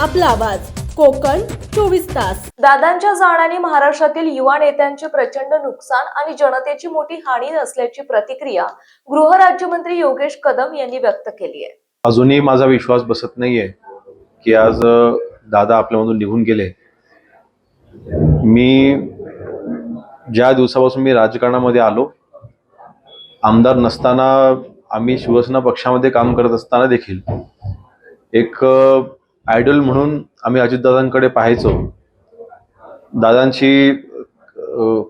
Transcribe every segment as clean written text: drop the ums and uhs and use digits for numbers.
आपला आवाज कोकण 24 तास। दादांच्या जाण्याने महाराष्ट्रातील युवा नेत्यांचे प्रचंड नुकसान आणि जनतेची मोठी हानी असल्याची प्रतिक्रिया गृहराज्यमंत्री योगेश कदम यांनी व्यक्त केली आहे। अजूनही माझा विश्वास बसत नाहीये की आज दादा आपल्यामधून निघून गेले। मी ज्या दिवसापासून मी राजकारणामध्ये आलो, आमदार नसताना आम्ही शिवसेना पक्षामध्ये काम करत असताना देखील एक आयडल म्हणून आम्ही अजितदादांकडे पाहायचो। दादांची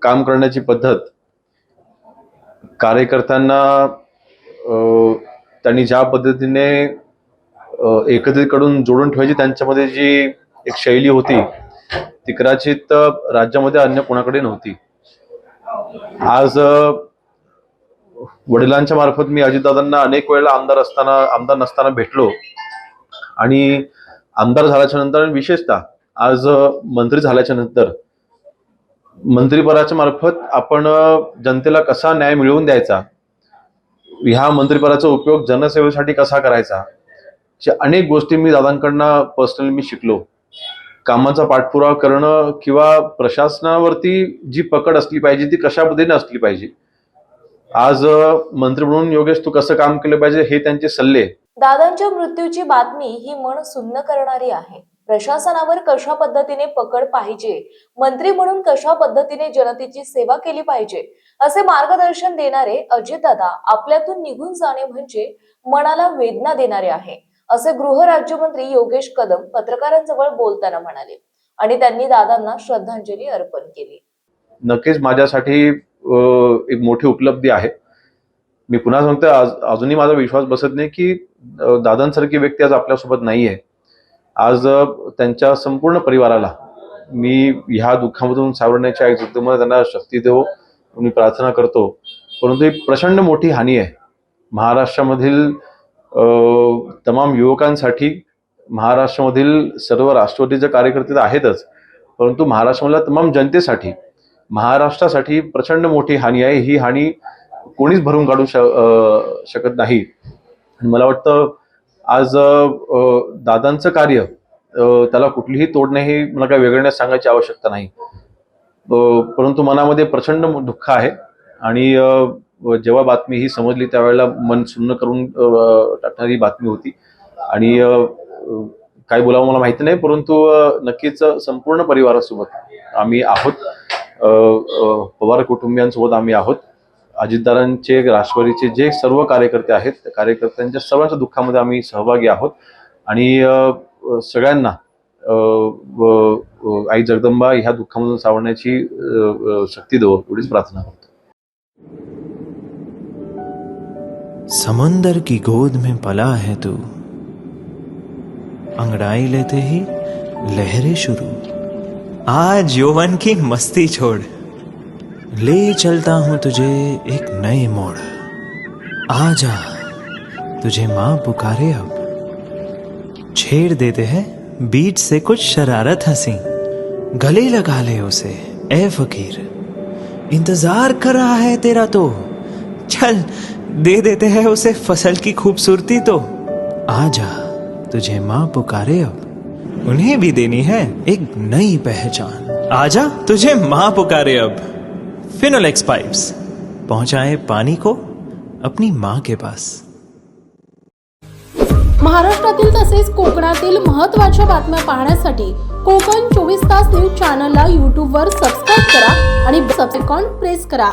काम करण्याची पद्धत, कार्यकर्त्यांना त्यांनी ज्या पद्धतीने एकत्रितकडून जोडून ठेवायची त्यांच्यामध्ये जी एक शैली होती ती कदाचित राज्यामध्ये अन्य कोणाकडे नव्हती। आज वडिलांच्या मार्फत मी अजितदादांना अनेक वेळेला आमदार नसताना भेटलो आणि आमदार झाल्याच्या नंतर विशेषतः आज मंत्री झाल्याच्या नंतर मंत्रिपदाच्या मार्फत आपण जनतेला कसा न्याय मिळवून द्यायचा, ह्या मंत्रिपदाचा उपयोग जनसेवेसाठी कसा करायचा, अशा अनेक गोष्टी मी दादांकडनं पर्सनली मी शिकलो। कामाचा पाठपुरावा करणं किंवा प्रशासनावरती जी पकड असली पाहिजे ती कशा पद्धतीने असली पाहिजे, आज मंत्री म्हणून योगेश तू कसं काम केलं पाहिजे हे त्यांचे सल्ले। दादांच्या मृत्यूची बातमी ही मन सुन्न करणारी आहे। प्रशासनावर कशा पद्धतीने पकड पाहिजे, मंत्री म्हणून कशा पद्धतीने जनतेची सेवा केली पाहिजे असे मार्गदर्शन देणारे अजितदादा आपल्यातून निघून जाणे म्हणजे मनाला वेदना देणारे आहे, असे गृहराज्यमंत्री योगेश कदम पत्रकारांजवळ बोलताना म्हणाले आणि त्यांनी दादांना श्रद्धांजली अर्पण केली। नक्कीच माझ्यासाठी एक मोठी उपलब्धी आहे। मी पुन्हा सांगतो, अजूनही माझा विश्वास बसत नाही की दादांसारखी व्यक्ती आज आपल्यासोबत नाहीये। आज त्यांच्या संपूर्ण परिवाराला मी ह्या दुःखामधून सावरण्याच्या जगदंबेमध्ये त्यांना शक्ती देवो मी प्रार्थना करतो। परंतु ही प्रचंड मोठी हानी आहे महाराष्ट्रामधील तमाम युवकांसाठी, महाराष्ट्रामधील सर्व राष्ट्रवादीचे कार्यकर्ते आहेतच, परंतु महाराष्ट्रामधल्या तमाम जनतेसाठी, महाराष्ट्रासाठी प्रचंड मोठी हानी आहे। ही हानी कोणीच भरून काढू शकत नाही। मला वाटतं आज दादांचं कार्य त्याला कुठलीही तोड नाही, मला काही वेगळं सांगायची आवश्यकता नाही, परंतु मनामध्ये प्रचंड दुःख आहे आणि जेव्हा बातमी ही समजली त्यावेळेला मन सुन्न करून टाकणारी बातमी होती आणि काय बोलावं मला माहिती नाही, परंतु नक्कीच संपूर्ण परिवारासोबत आम्ही आहोत, पवार कुटुंबियांसोबत आम्ही आहोत। अजितदादांचे, राष्ट्रवादीचे जे सर्व कार्यकर्ते आहेत त्या कार्यकर्त्यांच्या सर्वांच्या दुःखामध्ये आम्ही सहभागी आहोत आणि सगळ्यांना आई जगदंबा ह्या दुःखामधून सावरण्याची शक्ती देवो एवढीच प्रार्थना करतो। समंदर की गोद में पला है तू, अंगड़ाई लेते ही लहरें शुरू, आज यौवन की मस्ती छोड़, ले चलता हूं तुझे एक नए मोड़, आजा तुझे माँ पुकारे अब, छेड़ देते हैं बीच से कुछ शरारत हंसी, गले लगा ले उसे ए फकीर, इंतजार कर रहा है तेरा तो, चल दे देते हैं उसे फसल की खूबसूरती तो, आजा तुझे माँ पुकारे अब, उन्हें भी देनी है एक नई पहचान, आजा तुझे माँ पुकारे अब। फिनोलेक्स पाइप्स पहुंचाए पानी को अपनी मां के पास। महाराष्ट्रातील तसेच कोकणातील महत्त्वाच्या बातम्या पाहण्यासाठी कोकण 24 तास न्यूज चॅनलला YouTube वर सबस्क्राइब करा आणि बेल आयकॉन प्रेस करा।